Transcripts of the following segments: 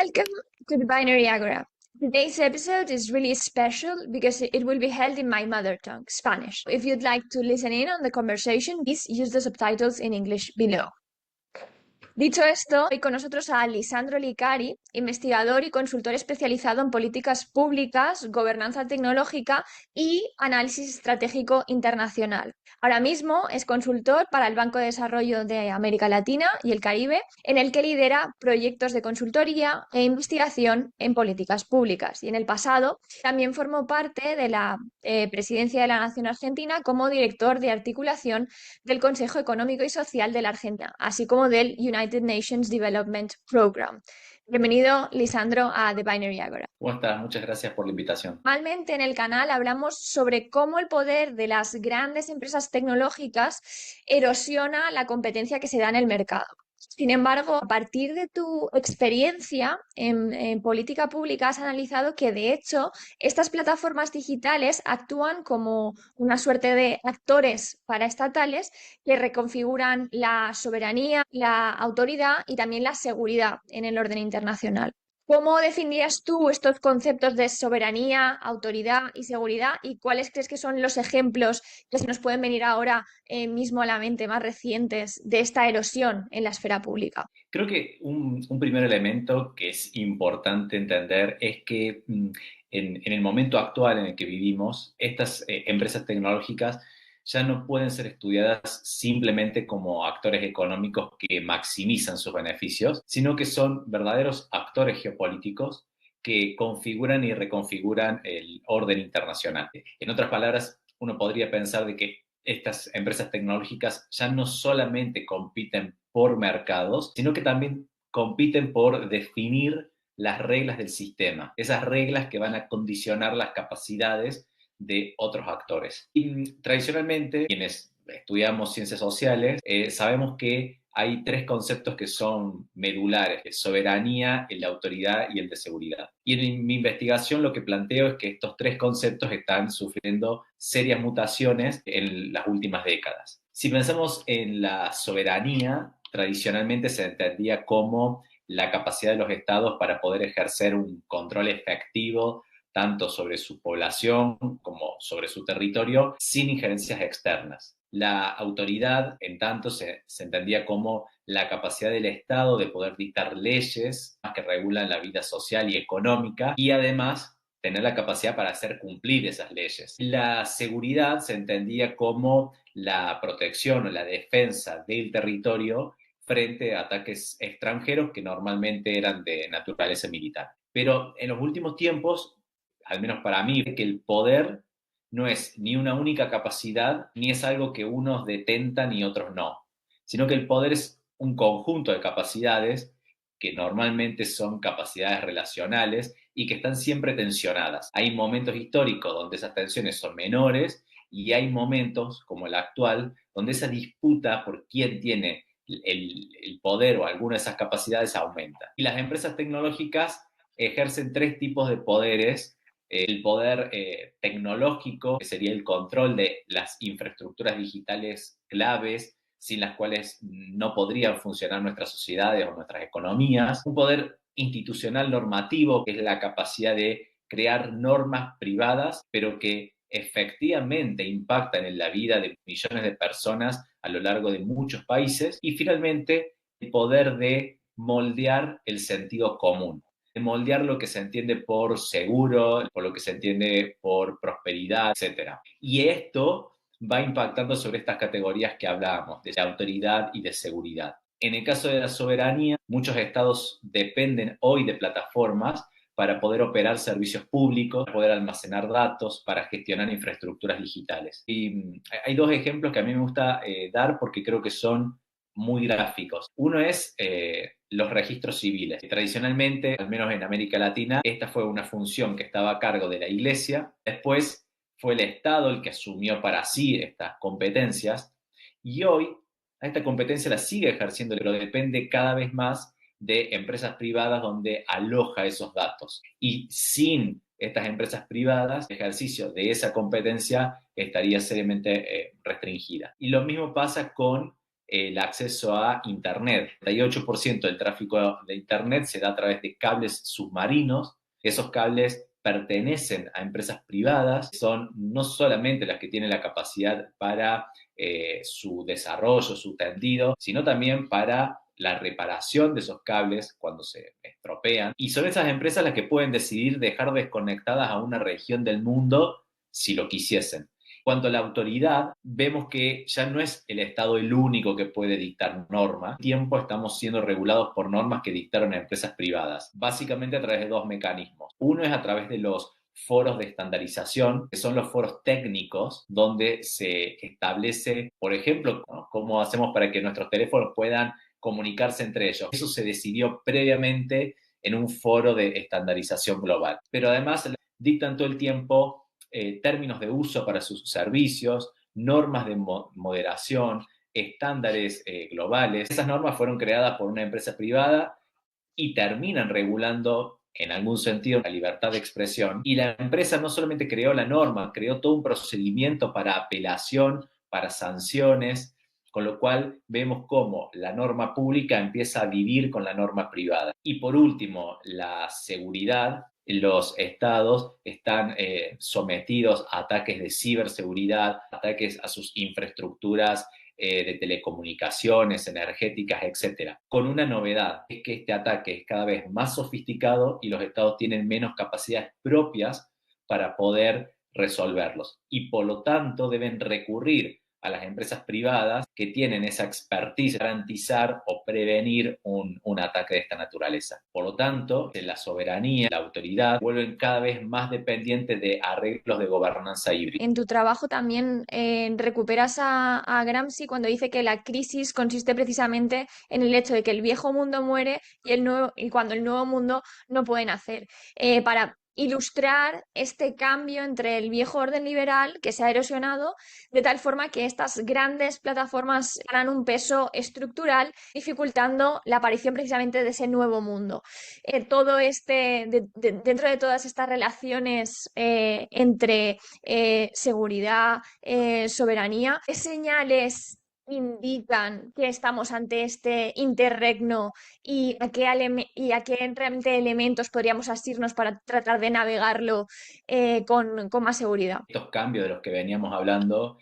Welcome to the Binary Agora. Today's episode is really special because it will be held in my mother tongue, Spanish. If you'd like to listen in on the conversation, please use the subtitles in English below. Dicho esto, hoy con nosotros a Lisandro Licari, investigador y consultor especializado en políticas públicas, gobernanza tecnológica y análisis estratégico internacional. Ahora mismo es consultor para el Banco de Desarrollo de América Latina y el Caribe, en el que lidera proyectos de consultoría e investigación en políticas públicas. Y en el pasado también formó parte de la presidencia de la Nación Argentina como director de articulación del Consejo Económico y Social de la Argentina, así como del United Nations Development Program. Bienvenido, Lisandro, a The Binary Agora. ¿Cómo estás? Muchas gracias por la invitación. Normalmente en el canal hablamos sobre cómo el poder de las grandes empresas tecnológicas erosiona la competencia que se da en el mercado. Sin embargo, a partir de tu experiencia en política pública, has analizado que, de hecho, estas plataformas digitales actúan como una suerte de actores paraestatales que reconfiguran la soberanía, la autoridad y también la seguridad en el orden internacional. ¿Cómo definirías tú estos conceptos de soberanía, autoridad y seguridad? ¿Y cuáles crees que son los ejemplos que se nos pueden venir ahora mismo a la mente más recientes de esta erosión en la esfera pública? Creo que un primer elemento que es importante entender es que en el momento actual en el que vivimos, estas empresas tecnológicas ya no pueden ser estudiadas simplemente como actores económicos que maximizan sus beneficios, sino que son verdaderos actores geopolíticos que configuran y reconfiguran el orden internacional. En otras palabras, uno podría pensar de que estas empresas tecnológicas ya no solamente compiten por mercados, sino que también compiten por definir las reglas del sistema, esas reglas que van a condicionar las capacidades de otros actores. Y tradicionalmente, quienes estudiamos ciencias sociales, sabemos que hay tres conceptos que son medulares: el soberanía, el de autoridad y el de seguridad. Y en mi investigación lo que planteo es que estos tres conceptos están sufriendo serias mutaciones en las últimas décadas. Si pensamos en la soberanía, tradicionalmente se entendía como la capacidad de los estados para poder ejercer un control efectivo tanto sobre su población como sobre su territorio, sin injerencias externas. La autoridad, en tanto, se entendía como la capacidad del Estado de poder dictar leyes que regulan la vida social y económica y además tener la capacidad para hacer cumplir esas leyes. La seguridad se entendía como la protección o la defensa del territorio frente a ataques extranjeros que normalmente eran de naturaleza militar. Pero en los últimos tiempos, al menos para mí, que el poder no es ni una única capacidad, ni es algo que unos detentan y otros no, sino que el poder es un conjunto de capacidades que normalmente son capacidades relacionales y que están siempre tensionadas. Hay momentos históricos donde esas tensiones son menores y hay momentos, como el actual, donde esa disputa por quién tiene el poder o alguna de esas capacidades aumenta. Y las empresas tecnológicas ejercen tres tipos de poderes: el poder tecnológico, que sería el control de las infraestructuras digitales claves, sin las cuales no podrían funcionar nuestras sociedades o nuestras economías; un poder institucional normativo, que es la capacidad de crear normas privadas, pero que efectivamente impactan en la vida de millones de personas a lo largo de muchos países; y finalmente el poder de moldear el sentido común, de moldear lo que se entiende por seguro, por lo que se entiende por prosperidad, etc. Y esto va impactando sobre estas categorías que hablábamos, de autoridad y de seguridad. En el caso de la soberanía, muchos estados dependen hoy de plataformas para poder operar servicios públicos, para poder almacenar datos, para gestionar infraestructuras digitales. Y hay dos ejemplos que a mí me gusta dar porque creo que son muy gráficos. Uno es los registros civiles. Tradicionalmente, al menos en América Latina, esta fue una función que estaba a cargo de la Iglesia. Después fue el Estado el que asumió para sí estas competencias y hoy a esta competencia la sigue ejerciendo, pero depende cada vez más de empresas privadas donde aloja esos datos. Y sin estas empresas privadas, el ejercicio de esa competencia estaría seriamente restringida. Y lo mismo pasa con el acceso a Internet. El 38% del tráfico de Internet se da a través de cables submarinos. Esos cables pertenecen a empresas privadas, son no solamente las que tienen la capacidad para su desarrollo, su tendido, sino también para la reparación de esos cables cuando se estropean. Y son esas empresas las que pueden decidir dejar desconectadas a una región del mundo si lo quisiesen. En cuanto a la autoridad, vemos que ya no es el Estado el único que puede dictar normas. Tiempo estamos siendo regulados por normas que dictaron empresas privadas, básicamente a través de dos mecanismos. Uno es a través de los foros de estandarización, que son los foros técnicos donde se establece, por ejemplo, ¿no?, cómo hacemos para que nuestros teléfonos puedan comunicarse entre ellos. Eso se decidió previamente en un foro de estandarización global. Pero además dictan todo el tiempo términos de uso para sus servicios, normas de moderación, estándares globales. Esas normas fueron creadas por una empresa privada y terminan regulando en algún sentido la libertad de expresión. Y la empresa no solamente creó la norma, creó todo un procedimiento para apelación, para sanciones, con lo cual vemos cómo la norma pública empieza a vivir con la norma privada. Y por último, la seguridad. Los estados están sometidos a ataques de ciberseguridad, ataques a sus infraestructuras de telecomunicaciones, energéticas, etcétera. Con una novedad, es que este ataque es cada vez más sofisticado y los estados tienen menos capacidades propias para poder resolverlos. Y por lo tanto deben recurrir a las empresas privadas que tienen esa expertise para garantizar o prevenir un ataque de esta naturaleza. Por lo tanto, la soberanía, la autoridad, vuelven cada vez más dependientes de arreglos de gobernanza híbrida. En tu trabajo también recuperas a Gramsci cuando dice que la crisis consiste precisamente en el hecho de que el viejo mundo muere y cuando el nuevo mundo no puede nacer. Para ilustrar este cambio entre el viejo orden liberal que se ha erosionado de tal forma que estas grandes plataformas ganan un peso estructural, dificultando la aparición precisamente de ese nuevo mundo. Dentro de todas estas relaciones entre seguridad, soberanía, ¿qué señales indican que estamos ante este interregno y a qué realmente elementos podríamos asirnos para tratar de navegarlo con más seguridad? Estos cambios de los que veníamos hablando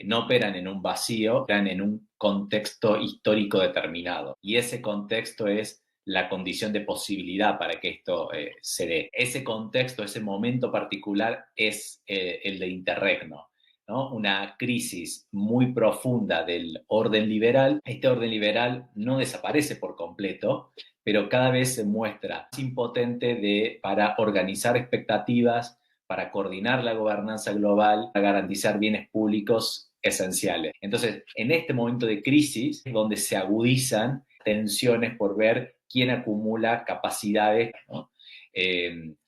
no operan en un vacío, operan en un contexto histórico determinado. Y ese contexto es la condición de posibilidad para que esto se dé. Ese contexto, ese momento particular es el de interregno, ¿no? Una crisis muy profunda del orden liberal. Este orden liberal no desaparece por completo, pero cada vez se muestra más impotente para organizar expectativas, para coordinar la gobernanza global, para garantizar bienes públicos esenciales. Entonces, en este momento de crisis es donde se agudizan tensiones por ver quién acumula capacidades, ¿no?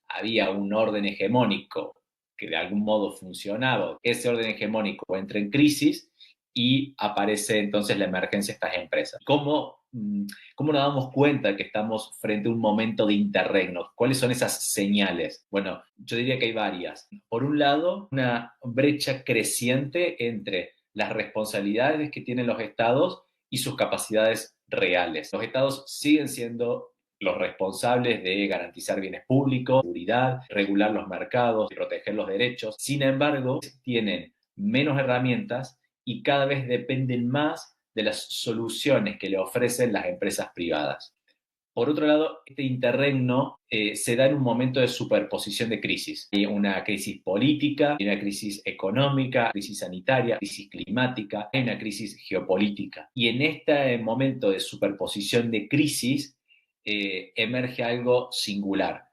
Había un orden hegemónico que de algún modo funcionaba. Ese orden hegemónico entra en crisis y aparece entonces la emergencia de estas empresas. ¿Cómo nos damos cuenta que estamos frente a un momento de interregno? ¿Cuáles son esas señales? Bueno, yo diría que hay varias. Por un lado, una brecha creciente entre las responsabilidades que tienen los estados y sus capacidades reales. Los estados siguen siendo los responsables de garantizar bienes públicos, seguridad, regular los mercados y proteger los derechos. Sin embargo, tienen menos herramientas y cada vez dependen más de las soluciones que le ofrecen las empresas privadas. Por otro lado, este interregno se da en un momento de superposición de crisis. Hay una crisis política, hay una crisis económica, crisis sanitaria, crisis climática, hay una crisis geopolítica. Y en este momento de superposición de crisis emerge algo singular,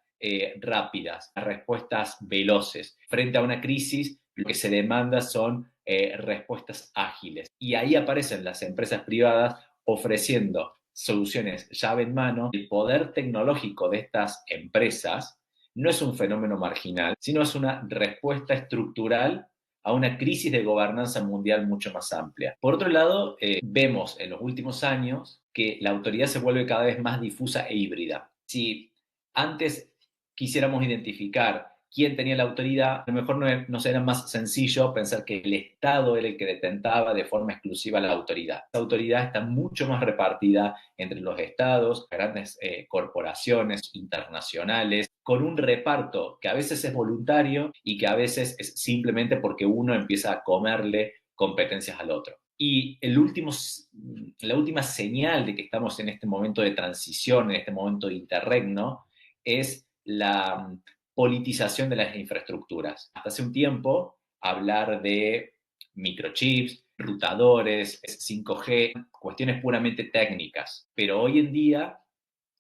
rápidas, respuestas veloces. Frente a una crisis, lo que se demanda son respuestas ágiles. Y ahí aparecen las empresas privadas ofreciendo soluciones llave en mano. El poder tecnológico de estas empresas no es un fenómeno marginal, sino es una respuesta estructural a una crisis de gobernanza mundial mucho más amplia. Por otro lado, vemos en los últimos años que la autoridad se vuelve cada vez más difusa e híbrida. Si antes quisiéramos identificar quién tenía la autoridad, a lo mejor no era más sencillo pensar que el Estado era el que detentaba de forma exclusiva la autoridad. La autoridad está mucho más repartida entre los estados, grandes corporaciones internacionales, con un reparto que a veces es voluntario y que a veces es simplemente porque uno empieza a comerle competencias al otro. Y la última señal de que estamos en este momento de transición, en este momento de interregno, es la politización de las infraestructuras. Hasta hace un tiempo, hablar de microchips, rutadores, 5G, cuestiones puramente técnicas, pero hoy en día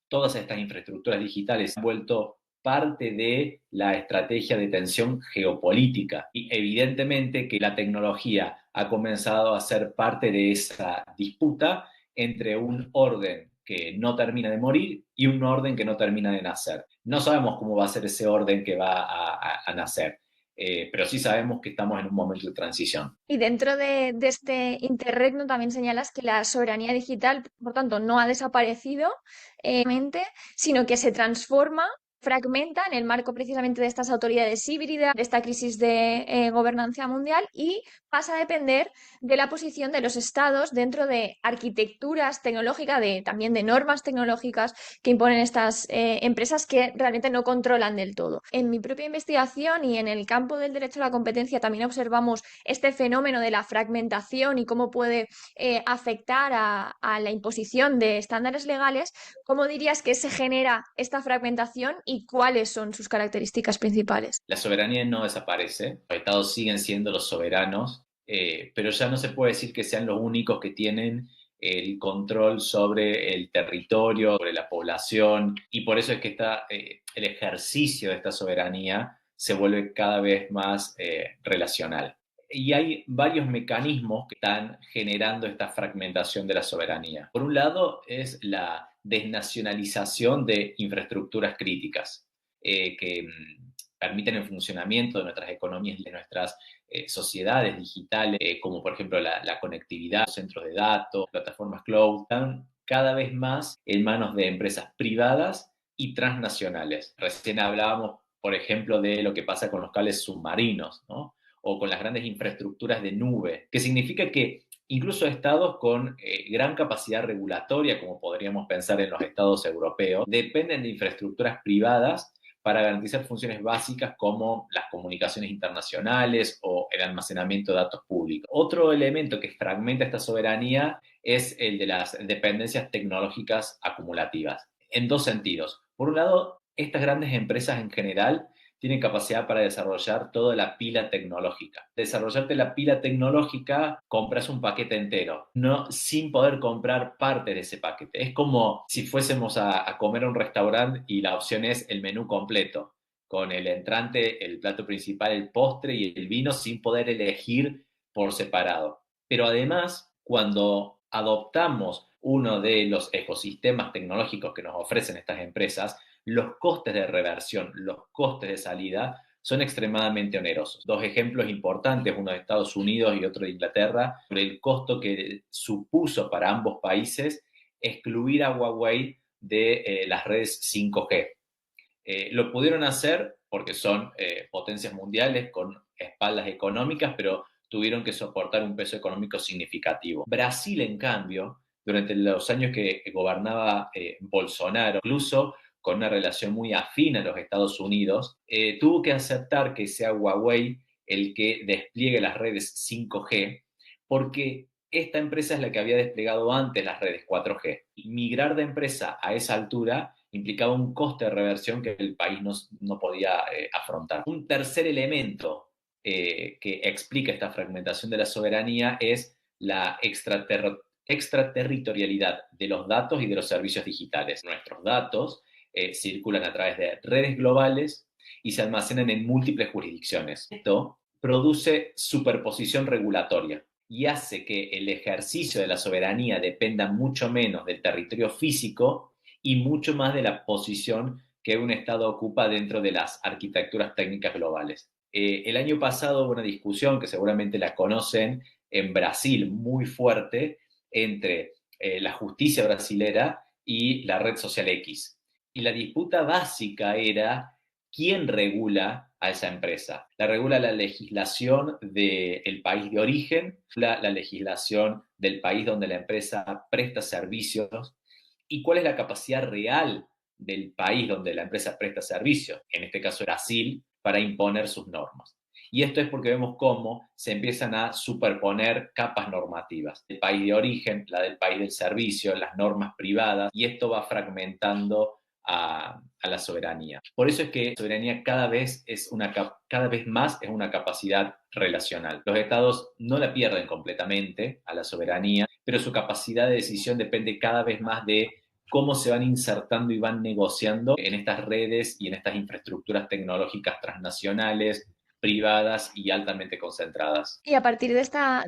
todas estas infraestructuras digitales han vuelto parte de la estrategia de tensión geopolítica. Y evidentemente que la tecnología ha comenzado a ser parte de esa disputa entre un orden que no termina de morir y un orden que no termina de nacer. No sabemos cómo va a ser ese orden que va a nacer, pero sí sabemos que estamos en un momento de transición. Y dentro de este interregno también señalas que la soberanía digital, por tanto, no ha desaparecido, sino que se transforma, fragmenta en el marco precisamente de estas autoridades híbridas, de esta crisis de gobernanza mundial y pasa a depender de la posición de los estados dentro de arquitecturas tecnológicas, también de normas tecnológicas que imponen estas empresas que realmente no controlan del todo. En mi propia investigación y en el campo del derecho a la competencia también observamos este fenómeno de la fragmentación y cómo puede afectar a la imposición de estándares legales. ¿Cómo dirías que se genera esta fragmentación y cuáles son sus características principales? La soberanía no desaparece, los estados siguen siendo los soberanos, pero ya no se puede decir que sean los únicos que tienen el control sobre el territorio, sobre la población, y por eso es que el ejercicio de esta soberanía se vuelve cada vez más relacional. Y hay varios mecanismos que están generando esta fragmentación de la soberanía. Por un lado es la desnacionalización de infraestructuras críticas, que permiten el funcionamiento de nuestras economías y de nuestras sociedades digitales, como por ejemplo la conectividad, centros de datos, plataformas cloud, están cada vez más en manos de empresas privadas y transnacionales. Recién hablábamos, por ejemplo, de lo que pasa con los cables submarinos, ¿no? O con las grandes infraestructuras de nube, que significa que incluso estados con gran capacidad regulatoria, como podríamos pensar en los estados europeos, dependen de infraestructuras privadas para garantizar funciones básicas como las comunicaciones internacionales o el almacenamiento de datos públicos. Otro elemento que fragmenta esta soberanía es el de las dependencias tecnológicas acumulativas, en dos sentidos. Por un lado, estas grandes empresas en general tienen capacidad para desarrollar toda la pila tecnológica. Desarrollarte la pila tecnológica, compras un paquete entero, no sin poder comprar parte de ese paquete. Es como si fuésemos a comer a un restaurante y la opción es el menú completo, con el entrante, el plato principal, el postre y el vino sin poder elegir por separado. Pero además, cuando adoptamos uno de los ecosistemas tecnológicos que nos ofrecen estas empresas, los costes de reversión, los costes de salida son extremadamente onerosos. Dos ejemplos importantes, uno de Estados Unidos y otro de Inglaterra, sobre el costo que supuso para ambos países excluir a Huawei de las redes 5G. Lo pudieron hacer porque son potencias mundiales con espaldas económicas, pero tuvieron que soportar un peso económico significativo. Brasil, en cambio, durante los años que gobernaba Bolsonaro, incluso con una relación muy afín a los Estados Unidos, tuvo que aceptar que sea Huawei el que despliegue las redes 5G, porque esta empresa es la que había desplegado antes las redes 4G. Y migrar de empresa a esa altura implicaba un coste de reversión que el país no podía afrontar. Un tercer elemento que explica esta fragmentación de la soberanía es la extraterritorialidad de los datos y de los servicios digitales. Nuestros datos circulan a través de redes globales y se almacenan en múltiples jurisdicciones. Esto produce superposición regulatoria y hace que el ejercicio de la soberanía dependa mucho menos del territorio físico y mucho más de la posición que un Estado ocupa dentro de las arquitecturas técnicas globales. El año pasado hubo una discusión, que seguramente la conocen, en Brasil muy fuerte, entre la justicia brasilera y la red social X. Y la disputa básica era quién regula a esa empresa. La regula la legislación del país de origen, la legislación del país donde la empresa presta servicios y cuál es la capacidad real del país donde la empresa presta servicios, en este caso Brasil, para imponer sus normas. Y esto es porque vemos cómo se empiezan a superponer capas normativas. El país de origen, la del país del servicio, las normas privadas, y esto va fragmentando a la soberanía. Por eso es que la soberanía cada vez más es una capacidad relacional. Los estados no la pierden completamente a la soberanía, pero su capacidad de decisión depende cada vez más de cómo se van insertando y van negociando en estas redes y en estas infraestructuras tecnológicas transnacionales, privadas y altamente concentradas. Y a partir de esta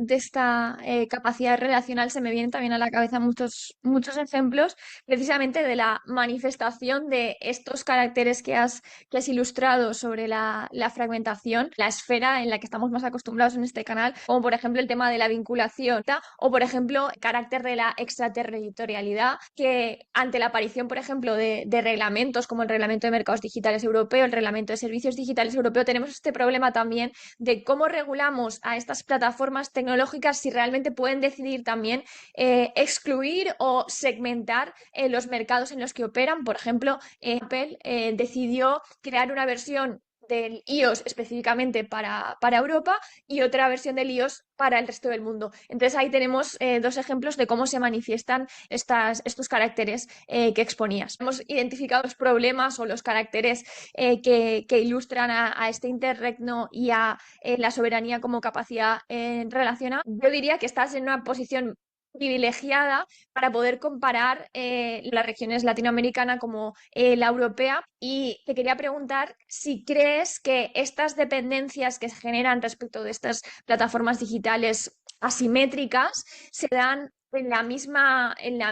capacidad relacional se me vienen también a la cabeza muchos ejemplos precisamente de la manifestación de estos caracteres que has ilustrado sobre la fragmentación, la esfera en la que estamos más acostumbrados en este canal, como por ejemplo el tema de la vinculación, o por ejemplo el carácter de la extraterritorialidad, que ante la aparición, por ejemplo, de reglamentos como el Reglamento de Mercados Digitales Europeo, el Reglamento de Servicios Digitales Europeo, tenemos este problema también de cómo regulamos a estas plataformas tecnológicas si realmente pueden decidir también excluir o segmentar los mercados en los que operan. Por ejemplo, Apple decidió crear una versión del iOS específicamente para Europa y otra versión del iOS para el resto del mundo. Entonces ahí tenemos dos ejemplos de cómo se manifiestan estos caracteres que exponías. Hemos identificado los problemas o los caracteres que ilustran a este interregno y a la soberanía como capacidad relacional. Yo diría que estás en una posición privilegiada para poder comparar las regiones latinoamericanas como la europea, y te quería preguntar si crees que estas dependencias que se generan respecto de estas plataformas digitales asimétricas se dan en la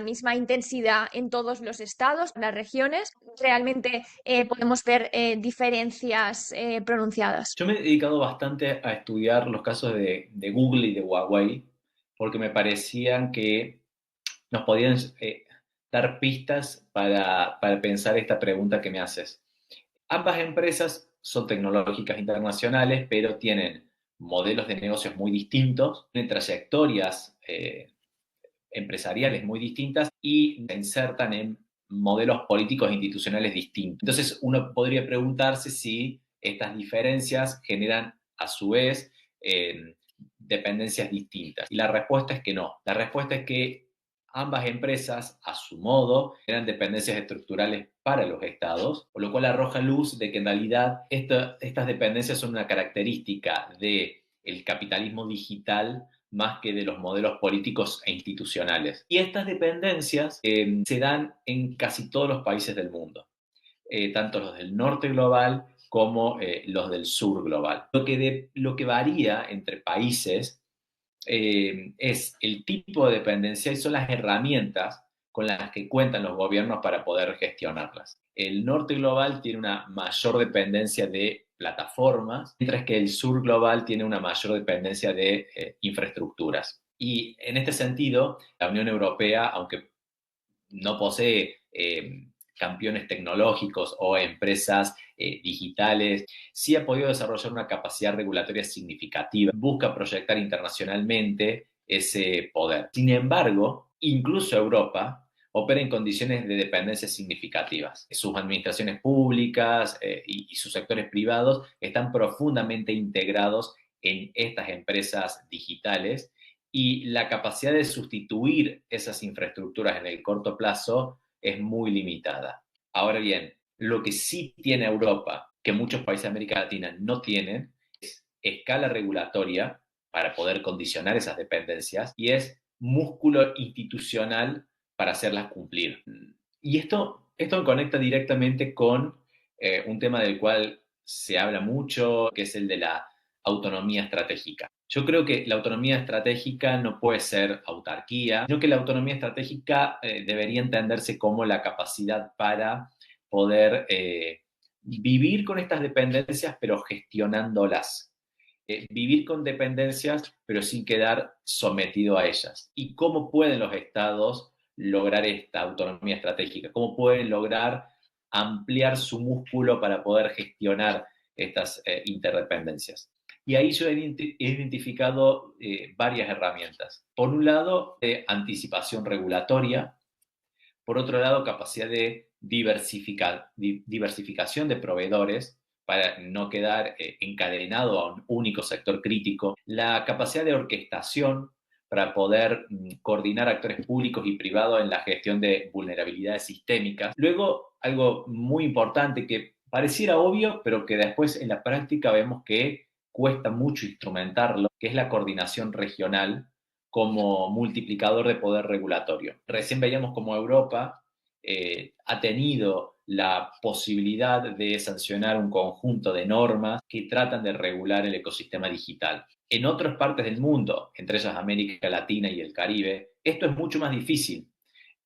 misma intensidad en todos los estados, las regiones. Realmente podemos ver diferencias pronunciadas. Yo me he dedicado bastante a estudiar los casos de Google y de Huawei porque me parecían que nos podían dar pistas para pensar esta pregunta que me haces. Ambas empresas son tecnológicas internacionales, pero tienen modelos de negocios muy distintos, tienen trayectorias empresariales muy distintas y se insertan en modelos políticos e institucionales distintos. Entonces, uno podría preguntarse si estas diferencias generan a su vez dependencias distintas. Y la respuesta es que no. La respuesta es que ambas empresas, a su modo, eran dependencias estructurales para los estados, por lo cual arroja luz de que en realidad estas dependencias son una característica del capitalismo digital más que de los modelos políticos e institucionales. Y estas dependencias se dan en casi todos los países del mundo, tanto los del norte global como los del sur global. Lo que varía entre países es el tipo de dependencia y son las herramientas con las que cuentan los gobiernos para poder gestionarlas. El norte global tiene una mayor dependencia de plataformas, mientras que el sur global tiene una mayor dependencia de infraestructuras. Y en este sentido, la Unión Europea, aunque no posee campeones tecnológicos o empresas digitales, sí ha podido desarrollar una capacidad regulatoria significativa, busca proyectar internacionalmente ese poder. Sin embargo, incluso Europa opera en condiciones de dependencia significativas. Sus administraciones públicas y sus sectores privados están profundamente integrados en estas empresas digitales y la capacidad de sustituir esas infraestructuras en el corto plazo es muy limitada. Ahora bien, lo que sí tiene Europa, que muchos países de América Latina no tienen, es escala regulatoria para poder condicionar esas dependencias y es músculo institucional para hacerlas cumplir. Y esto me conecta directamente con un tema del cual se habla mucho, que es el de la autonomía estratégica. Yo creo que la autonomía estratégica no puede ser autarquía, sino que la autonomía estratégica debería entenderse como la capacidad para poder vivir con estas dependencias, pero gestionándolas. Vivir con dependencias, pero sin quedar sometido a ellas. ¿Y cómo pueden los estados lograr esta autonomía estratégica? ¿Cómo pueden lograr ampliar su músculo para poder gestionar estas interdependencias. Y ahí yo he identificado varias herramientas. Por un lado, anticipación regulatoria. Por otro lado, capacidad de diversificación de proveedores para no quedar encadenado a un único sector crítico. La capacidad de orquestación para poder coordinar actores públicos y privados en la gestión de vulnerabilidades sistémicas. Luego, algo muy importante que pareciera obvio, pero que después en la práctica vemos que cuesta mucho instrumentarlo, que es la coordinación regional como multiplicador de poder regulatorio. Recién veíamos cómo Europa ha tenido la posibilidad de sancionar un conjunto de normas que tratan de regular el ecosistema digital. En otras partes del mundo, entre ellas América Latina y el Caribe, esto es mucho más difícil.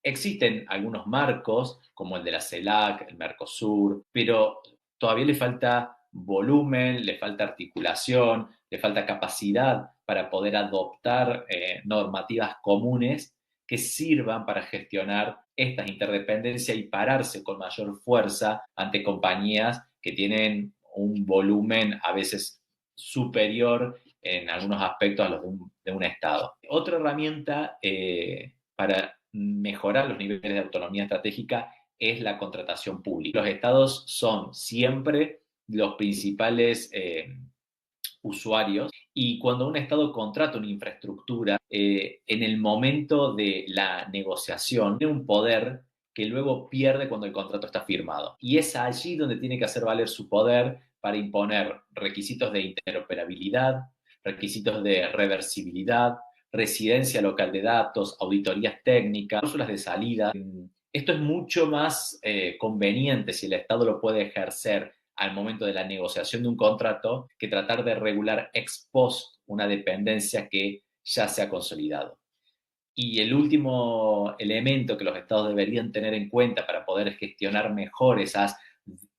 Existen algunos marcos, como el de la CELAC, el Mercosur, pero todavía le falta volumen, le falta articulación, le falta capacidad para poder adoptar normativas comunes que sirvan para gestionar estas interdependencias y pararse con mayor fuerza ante compañías que tienen un volumen a veces superior en algunos aspectos a los de un Estado. Otra herramienta para mejorar los niveles de autonomía estratégica es la contratación pública. Los estados son siempre los principales usuarios y cuando un estado contrata una infraestructura, en el momento de la negociación, tiene un poder que luego pierde cuando el contrato está firmado. Y es allí donde tiene que hacer valer su poder para imponer requisitos de interoperabilidad, requisitos de reversibilidad, residencia local de datos, auditorías técnicas, cláusulas de salida. Esto es mucho más conveniente si el Estado lo puede ejercer al momento de la negociación de un contrato que tratar de regular ex post una dependencia que ya se ha consolidado. Y el último elemento que los estados deberían tener en cuenta para poder gestionar mejor esas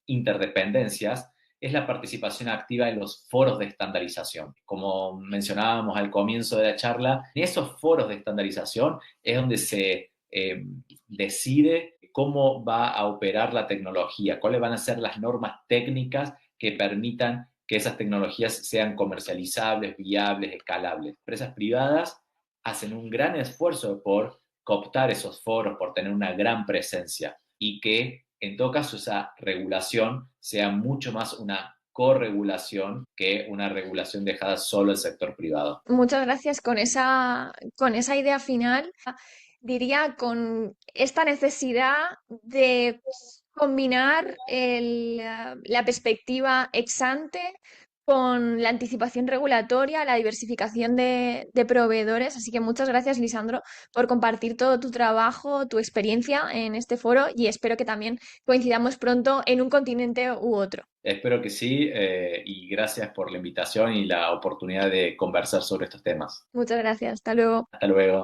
interdependencias es la participación activa en los foros de estandarización. Como mencionábamos al comienzo de la charla, en esos foros de estandarización es donde se decide cómo va a operar la tecnología, cuáles van a ser las normas técnicas que permitan que esas tecnologías sean comercializables, viables, escalables. Empresas privadas hacen un gran esfuerzo por cooptar esos foros, por tener una gran presencia y que en todo caso esa regulación sea mucho más una corregulación que una regulación dejada solo al sector privado. Muchas gracias con esa idea final. Diría con esta necesidad de combinar la perspectiva ex ante con la anticipación regulatoria, la diversificación de proveedores. Así que muchas gracias, Lisandro, por compartir todo tu trabajo, tu experiencia en este foro y espero que también coincidamos pronto en un continente u otro. Espero que sí y gracias por la invitación y la oportunidad de conversar sobre estos temas. Muchas gracias. Hasta luego. Hasta luego.